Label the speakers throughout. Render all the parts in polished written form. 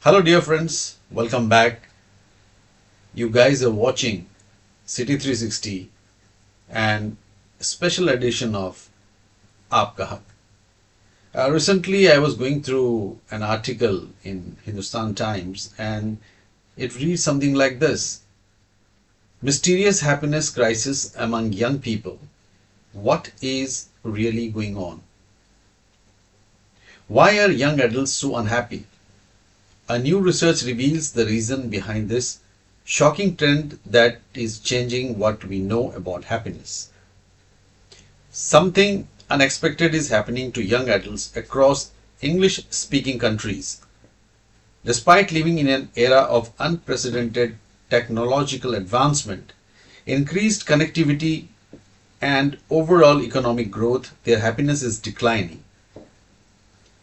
Speaker 1: Hello, dear friends. Welcome back. You guys are watching City 360 and special edition of Aapka Haq. Recently, I was going through an article in Hindustan Times and it reads something like this: Mysterious happiness crisis among young people. What is really going on? Why are young adults so unhappy? A new research reveals the reason behind this shocking trend that is changing what we know about happiness. Something unexpected is happening to young adults across English speaking countries. Despite living in an era of unprecedented technological advancement, increased connectivity, and overall economic growth, their happiness is declining.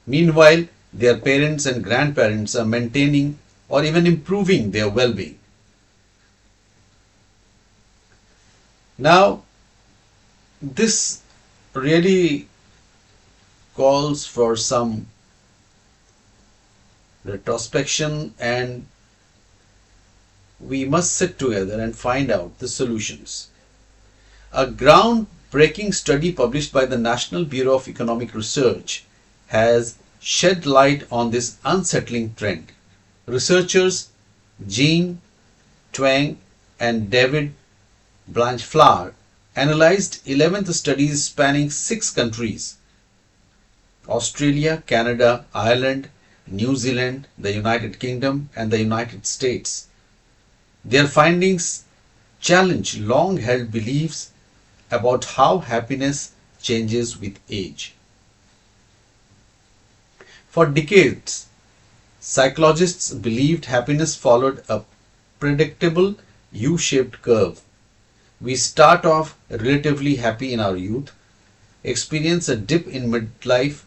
Speaker 1: Meanwhile, their parents and grandparents are maintaining or even improving their well being. Now, this really calls for some retrospection, and we must sit together and find out the solutions. A groundbreaking study published by the National Bureau of Economic Research has shed light on this unsettling trend. Researchers Jean Twenge and David Blanchflower analyzed 11th studies spanning 6 countries: Australia, Canada, Ireland, New Zealand, the United Kingdom, and the United States. Their findings challenge long held beliefs about how happiness changes with age. For decades, psychologists believed happiness followed a predictable U-shaped curve. We start off relatively happy in our youth, experience a dip in midlife,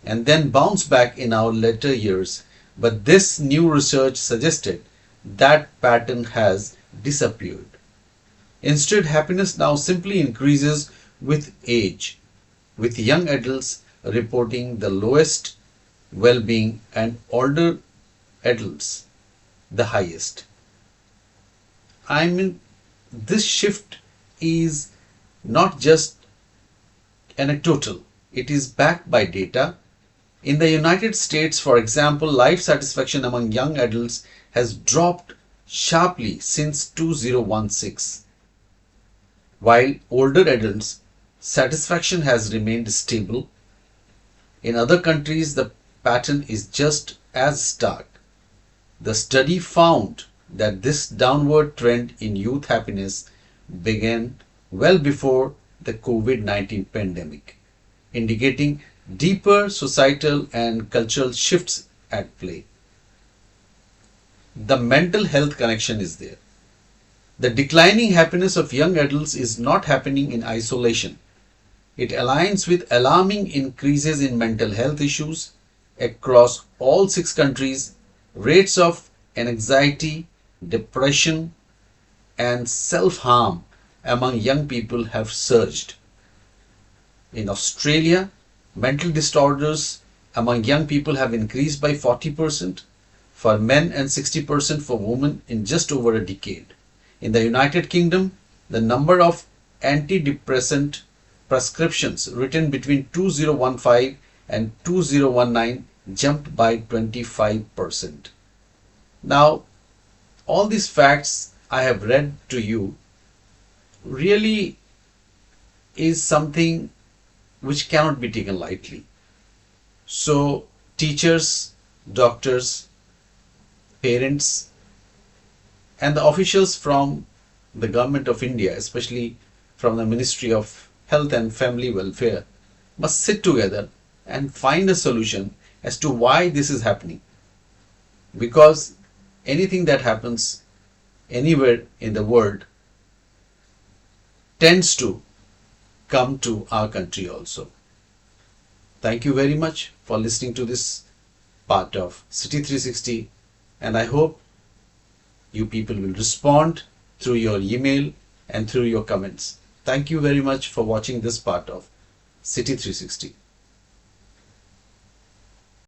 Speaker 1: and then bounce back in our later years. But this new research suggested that pattern has disappeared. Instead, happiness now simply increases with age, with young adults reporting the lowest well-being and older adults the highest. I mean, this shift is not just anecdotal, it is backed by data. In the United States, for example, life satisfaction among young adults has dropped sharply since 2016, while older adults' satisfaction has remained stable. In other countries, the pattern is just as stark. The study found that this downward trend in youth happiness began well before the COVID-19 pandemic, indicating deeper societal and cultural shifts at play. The mental health connection is there. The declining happiness of young adults is not happening in isolation. It aligns with alarming increases in mental health issues across all 6 countries. Rates of anxiety, depression, and self-harm among young people have surged. In Australia, mental disorders among young people have increased by 40% for men and 60% for women in just over a decade. In the United Kingdom, the number of antidepressant prescriptions written between 2015 and 2019 jumped by 25%. Now, all these facts I have read to you really is something which cannot be taken lightly. So, teachers, doctors, parents, and the officials from the Government of India, especially from the Ministry of Health and Family Welfare, must sit together and find a solution as to why this is happening. Because anything that happens anywhere in the world tends to come to our country also. Thank you very much for listening to this part of City 360, and I hope you people will respond through your email and through your comments. Thank you very much for watching this part of City 360.